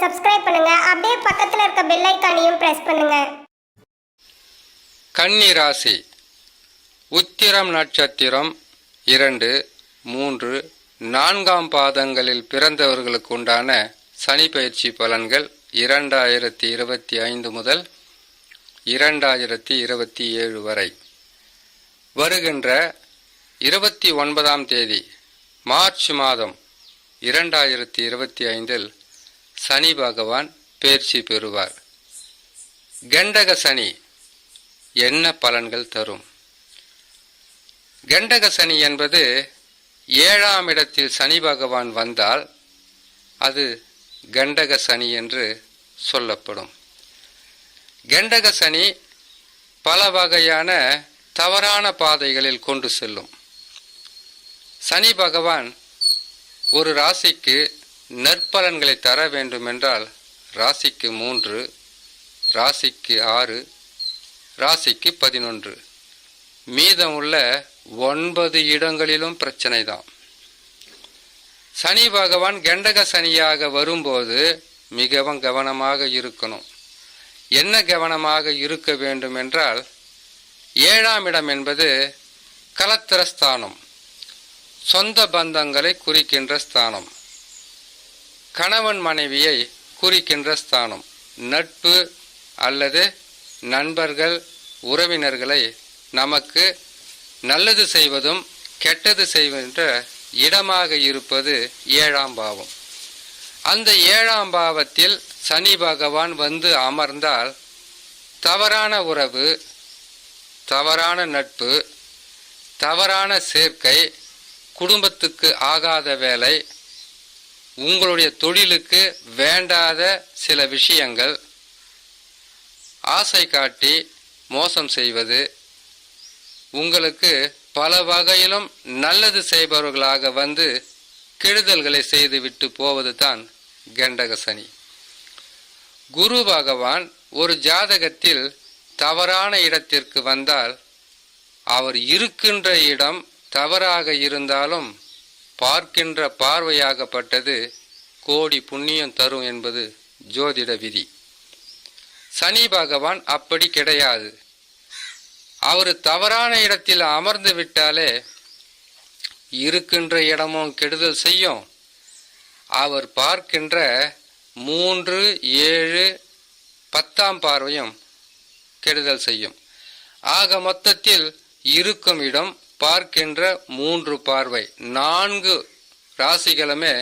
Subscribe பண்ணுங்க. அப்படியே பக்கத்துல இருக்க பெல் ஐகானையும் பிரஸ் பண்ணுங்க. கன்னி ராசி உத்திரம் நட்சத்திரம் 2, 3, 4ஆம் பாதங்களில் பிறந்தவர்களுக்கு உண்டான சனி பயிற்சி பலன்கள் 2025 முதல் 2027 வரை. வருகின்ற 29ஆம் தேதி மார்ச் மாதம் 2025 சனி பகவான் பெயர்ச்சி பெறுவார். கண்டக சனி என்ன பலன்கள் தரும்? கண்டக சனி என்பது 7ஆம் இடத்தில் சனி பகவான் வந்தால் அது கண்டக சனி என்று சொல்லப்படும். கண்டக சனி பல வகையான தவறான பாதைகளில் கொண்டு செல்லும். சனி பகவான் ஒரு ராசிக்கு நற்பலன்களை தர வேண்டுமென்றால் ராசிக்கு 3, ராசிக்கு 6, ராசிக்கு 11, மீதம் உள்ள 9 இடங்களிலும் பிரச்சனை தான். சனி பகவான் கண்டக சனியாக வரும்போது மிகவும் கவனமாக இருக்கணும். என்ன கவனமாக இருக்க வேண்டும் என்றால், 7ஆம் இடம் என்பது கலத்திர ஸ்தானம், சொந்த பந்தங்களை குறிக்கின்ற ஸ்தானம், கணவன் மனைவியை குறிக்கின்ற ஸ்தானம், நட்பு அல்லது நண்பர்கள் உறவினர்களை நமக்கு நல்லது செய்வதும் கெட்டது செய்கின்ற இடமாக இருப்பது 7ஆம் பாவம். அந்த 7ஆம் பாவத்தில் சனி பகவான் வந்து அமர்ந்தால் தவறான உறவு, தவறான நட்பு, தவறான சேர்க்கை, குடும்பத்துக்கு ஆகாத வேலை, உங்களுடைய தொழிலுக்கு வேண்டாத சில விஷயங்கள், ஆசை காட்டி மோசம் செய்வது, உங்களுக்கு பல வகையிலும் நல்லது செய்பவர்களாக வந்து கெடுதல்களை செய்துவிட்டு போவது தான் கண்டக சனி. குரு பகவான் ஒரு ஜாதகத்தில் தவறான இடத்திற்கு வந்தால் அவர் இருக்கின்ற இடம் தவறாக இருந்தாலும் பார்க்கின்ற பார்வையாகப்பட்டது கோடி புண்ணியம் தரும் என்பது ஜோதிட விதி. சனி பகவான் அப்படி கிடையாது. அவர் தவறான இடத்தில் அமர்ந்து விட்டாலே இருக்கின்ற இடமும் கெடுதல் செய்யும். அவர் பார்க்கின்ற 3, 7, 10ஆம் பார்வையும் கெடுதல் செய்யும். ஆக மொத்தத்தில் இருக்கும் இடம், பார்க்கின்ற 3 பார்வை, 4 ராசிகளுமே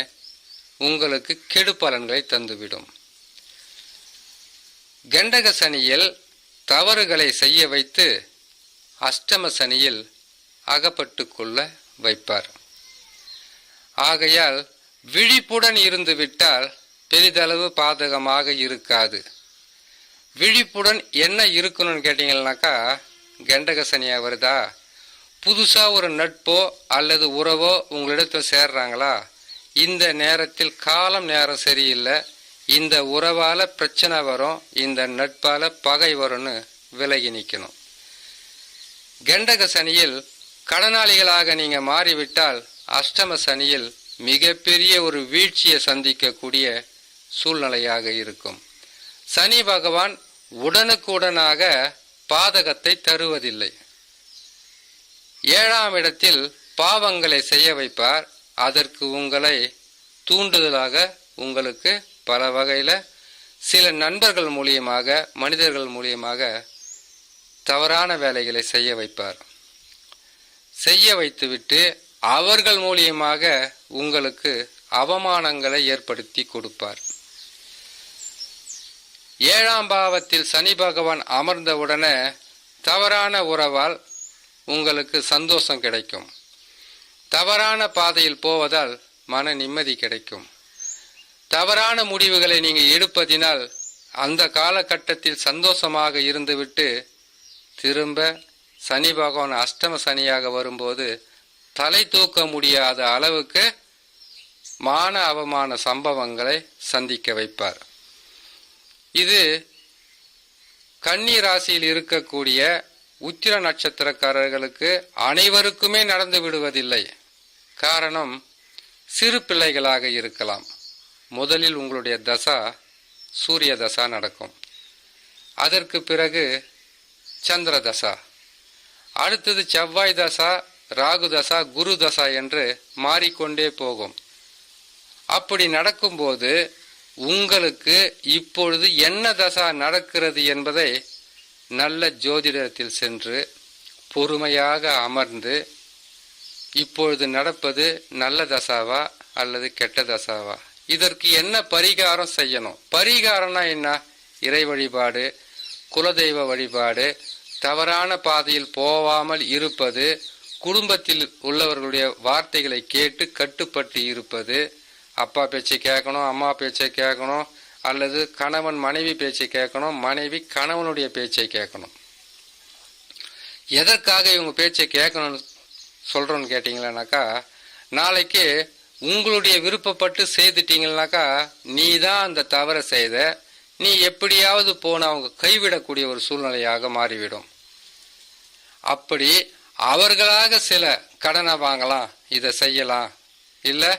உங்களுக்கு கெடு பலன்களை தந்துவிடும். கண்டக சனியில் தவறுகளை செய்ய வைத்து அஷ்டம சனியில் அகப்பட்டு கொள்ள வைப்பார். ஆகையால் விழிப்புடன் இருந்து விட்டால் பெரிதளவு பாதகமாக இருக்காது. விழிப்புடன் என்ன இருக்கணும்னு கேட்டீங்கன்னாக்கா, கண்டக சனியா வருதா, புதுசா ஒரு நட்போ அல்லது உறவோ உங்களிடத்தில் சேர்றாங்களா, இந்த நேரத்தில் காலம் நேரம் சரியில்லை, இந்த உறவால பிரச்சனை வரும், இந்த நட்பால பகை வரும்னு விலகி நிற்கணும். கண்டக சனியில் கடனாளிகளாக நீங்க மாறிவிட்டால் அஷ்டம சனியில் மிகப்பெரிய ஒரு வீழ்ச்சியை சந்திக்கக்கூடிய சூழ்நிலையாக இருக்கும். சனி பகவான் உடனுக்குடனாக பாதகத்தை தருவதில்லை. 7ஆம் இடத்தில் பாவங்களை செய்ய வைப்பார். அதற்கு உங்களை தூண்டுதலாக உங்களுக்கு பல வகையில் சில நண்பர்கள் மூலியமாக, மனிதர்கள் மூலியமாக தவறான வேலைகளை செய்ய வைப்பார். செய்ய வைத்துவிட்டு அவர்கள் மூலியமாக உங்களுக்கு அவமானங்களை ஏற்படுத்தி கொடுப்பார். 7ஆம் பாவத்தில் சனி பகவான் அமர்ந்தவுடனே தவறான உறவால் உங்களுக்கு சந்தோஷம் கிடைக்கும். தவறான பாதையில் போவதால் மன நிம்மதி கிடைக்கும். தவறான முடிவுகளை நீங்கள் எடுப்பதினால் அந்த காலகட்டத்தில் சந்தோஷமாக இருந்துவிட்டு திரும்ப சனி பகவான் அஷ்டம சனியாக வரும்போது தலை தூக்க முடியாத அளவுக்கு மான அவமான சம்பவங்களை சந்திக்க வைப்பார். இது கன்னி ராசியில் இருக்கக்கூடிய உத்திர நட்சத்திரக்காரர்களுக்கு அனைவருக்குமே நடந்து விடுவதில்லை. காரணம், சிறு பிள்ளைகளாக இருக்கலாம். முதலில் உங்களுடைய தசா சூரிய தசா நடக்கும். அதற்கு பிறகு சந்திர தசா, அடுத்தது செவ்வாய் தசா, ராகு தசா, குரு தசா என்று மாறிக்கொண்டே போகும். அப்படி நடக்கும்போது உங்களுக்கு இப்பொழுது என்ன தசா நடக்கிறது என்பதை நல்ல ஜோதிடத்தில் சென்று பொறுமையாக அமர்ந்து இப்பொழுது நடப்பது நல்ல தசாவா அல்லது கெட்ட தசாவா, இதற்கு என்ன பரிகாரம் செய்யணும்? பரிகாரம்னா என்ன? இறை வழிபாடு, குலதெய்வ வழிபாடு, தவறான பாதையில் போகாமல் இருப்பது, குடும்பத்தில் உள்ளவர்களுடைய வார்த்தைகளை கேட்டு கட்டுப்பட்டு இருப்பது, அப்பா பேச்சை கேட்கணும், அம்மா பேச்சை கேட்கணும், அல்லது கணவன் மனைவி பேச்சை கேட்கணும், மனைவி கணவனுடைய பேச்சை கேட்கணும். எதற்காக இவங்க பேச்சை கேட்கணும்னு சொல்கிறோன்னு கேட்டிங்களானாக்கா, நாளைக்கு உங்களுடைய விருப்பப்பட்டு செய்துட்டீங்கன்னாக்கா நீ தான் அந்த தவறை செய்த, நீ எப்படியாவது போன அவங்க கைவிடக்கூடிய ஒரு சூழ்நிலையாக மாறிவிடும். அப்படி அவர்களாக சில கடனை வாங்கலாம், இதை செய்யலாம், இல்லை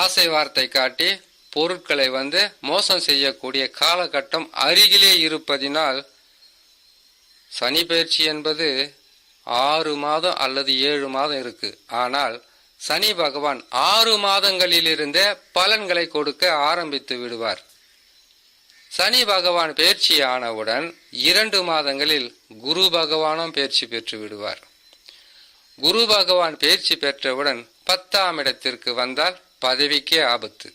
ஆசை வார்த்தை காட்டி பொருட்களை மோசம் செய்யக்கூடிய காலகட்டம் அருகிலே இருப்பதினால் சனி பயிற்சி என்பது 6 மாதம் அல்லது 7 மாதம் இருக்கு. ஆனால் சனி பகவான் 6 மாதங்களிலிருந்தே பலன்களை கொடுக்க ஆரம்பித்து விடுவார். சனி பகவான் பயிற்சி ஆனவுடன் 2 மாதங்களில் குரு பகவானும் பயிற்சி பெற்று விடுவார். குரு பகவான் பயிற்சி பெற்றவுடன் 10ஆம் இடத்திற்கு வந்தால் பதவிக்கே ஆபத்து.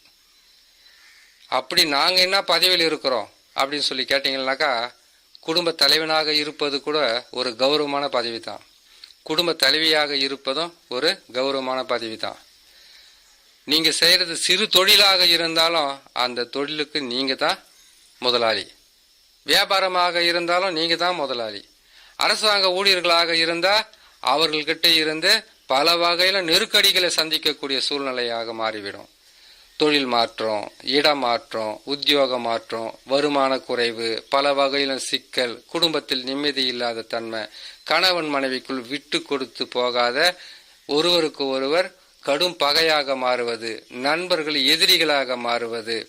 அப்படி நாங்கள் என்ன பதவியில் இருக்கிறோம் அப்படின்னு சொல்லி கேட்டிங்கன்னாக்கா, குடும்ப தலைவனாக இருப்பது கூட ஒரு கௌரவமான பதவி தான். குடும்ப தலைவியாக இருப்பதும் ஒரு கௌரவமான பதவி தான். நீங்கள் செய்கிறது சிறு தொழிலாக இருந்தாலும் அந்த தொழிலுக்கு நீங்கள் தான் முதலாளி. வியாபாரமாக இருந்தாலும் நீங்கள் தான் முதலாளி. அரசாங்க ஊழியர்களாக இருந்தால் அவர்கள்கிட்ட இருந்து பல வகையில் நெருக்கடிகளை சந்திக்கக்கூடிய சூழ்நிலையாக மாறிவிடும். தொழில் மாற்றம், இடமாற்றம், உத்தியோக மாற்றம், வருமான குறைவு, பல வகையிலும் சிக்கல், குடும்பத்தில் நிம்மதி இல்லாத தன்மை, கணவன் மனைவிக்குள் விட்டு கொடுத்து போகாத ஒருவருக்கு ஒருவர் கடும் பகையாக மாறுவது, நண்பர்கள் எதிரிகளாக மாறுவது,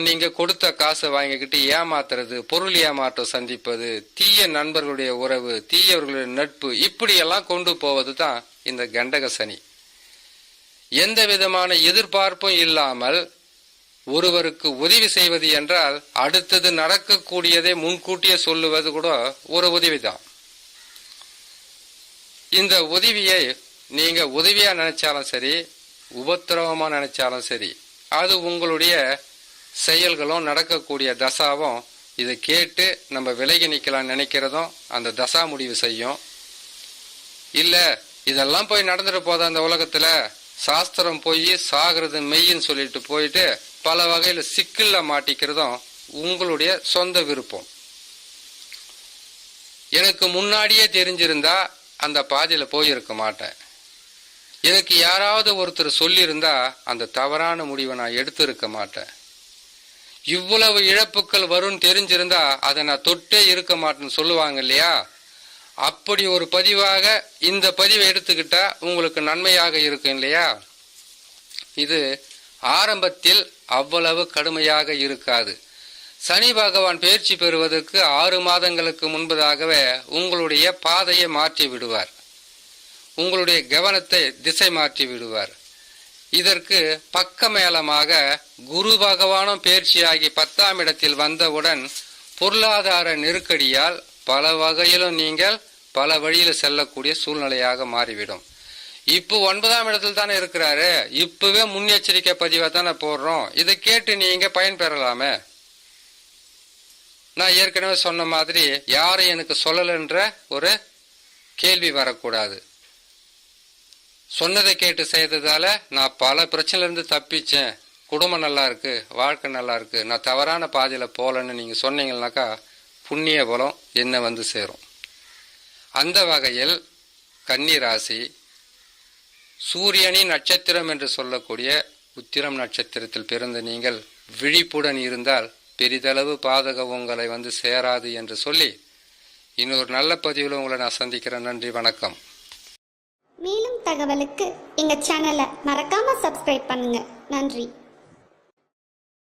நீங்க கொடுத்த காசை வாங்கிக்கிட்டு ஏமாத்துறது, பொருள் ஏமாற்றம் சந்திப்பது, தீய நண்பர்களுடைய உறவு, தீயவர்களுடைய நட்பு, இப்படியெல்லாம் கொண்டு போவது தான் இந்த கண்டக சனி. எந்த விதமான எதிர்பார்ப்பும் இல்லாமல் ஒருவருக்கு உதவி செய்வது என்றால் அடுத்தது நடக்கக்கூடியதை முன்கூட்டியே சொல்லுவது கூட ஒரு உதவிதான். இந்த உதவியை நீங்க உதவியா நினைச்சாலும் சரி, உபத்திரவமா நினைச்சாலும் சரி, அது உங்களுடைய செயல்களும் நடக்கக்கூடிய தசாவும் இதை கேட்டு நம்ம விலகி நிற்கலாம் நினைக்கிறதும் அந்த தசா முடிவு செய்யும். இல்லை இதெல்லாம் போய் நடந்துட்டு போத அந்த உலகத்தில் சாஸ்திரம் போய் சாகிறது மெய்ன்னு சொல்லிட்டு போயிட்டு பல வகையில் சிக்கல்ல மாட்டிக்கிறதும் உங்களுடைய சொந்த விருப்பம். எனக்கு முன்னாடியே தெரிஞ்சிருந்தா அந்த பாதையில் போயிருக்க மாட்டேன். எனக்கு யாராவது ஒருத்தர் சொல்லியிருந்தா அந்த தவறான முடிவை நான் எடுத்திருக்க மாட்டேன். இவ்வளவு இழப்புக்கள் வரும்னு தெரிஞ்சிருந்தா அதை நான் தொட்டே இருக்க மாட்டேன்னு சொல்லுவாங்க இல்லையா? அப்படி ஒரு பதிவாக இந்த பதிவை எடுத்துக்கிட்டா உங்களுக்கு நன்மையாக இருக்கும் இல்லையா? இது ஆரம்பத்தில் அவ்வளவு கடுமையாக இருக்காது. சனி பகவான் பயிற்சி பெறுவதற்கு 6 மாதங்களுக்கு முன்பதாகவே உங்களுடைய பாதையை மாற்றி விடுவார். உங்களுடைய கவனத்தை திசை மாற்றி விடுவார். இதற்கு பக்கமேளமாக குரு பகவானும் பயிற்சியாகி 10ஆம் இடத்தில் வந்தவுடன் பொருளாதார நெருக்கடியால் பல வகையிலும் நீங்கள் பல வழியில் செல்லக்கூடிய சூழ்நிலையாக மாறிவிடும். இப்போ 9ஆம் இடத்தில் தானே இருக்கிறாரு, இப்பவே முன்னெச்சரிக்கை பதிவாக தானே போடுறோம். இதை கேட்டு நீங்க பயன்பெறலாமே. நான் ஏற்கனவே சொன்ன மாதிரி யாரும் எனக்கு சொல்லலைன்ற ஒரு கேள்வி வரக்கூடாது. சொன்னதை கேட்டு செய்ததால நான் பல பிரச்சனையிலிருந்து தப்பிச்சேன், குடும்பம் நல்லா இருக்கு, வாழ்க்கை நல்லா இருக்கு, நான் தவறான பாதையில் போகலன்னு நீங்கள் சொன்னீங்கன்னாக்கா புண்ணிய பலம் என்ன சேரும். அந்த வகையில் கன்னி ராசி சூரியனின் நட்சத்திரம் என்று சொல்லக்கூடிய உத்திரம் நட்சத்திரத்தில் பிறந்த நீங்கள் விழிப்புடன் இருந்தால் பெரிதளவு பாதகம் உங்களை சேராது என்று சொல்லி இன்னொரு நல்ல பதிவில் உங்களை நான் சந்திக்கிறேன். நன்றி, வணக்கம். மேலும் தகவலுக்கு எங்க சேனலை மறக்காம சப்ஸ்கிரைப் பண்ணுங்க. நன்றி.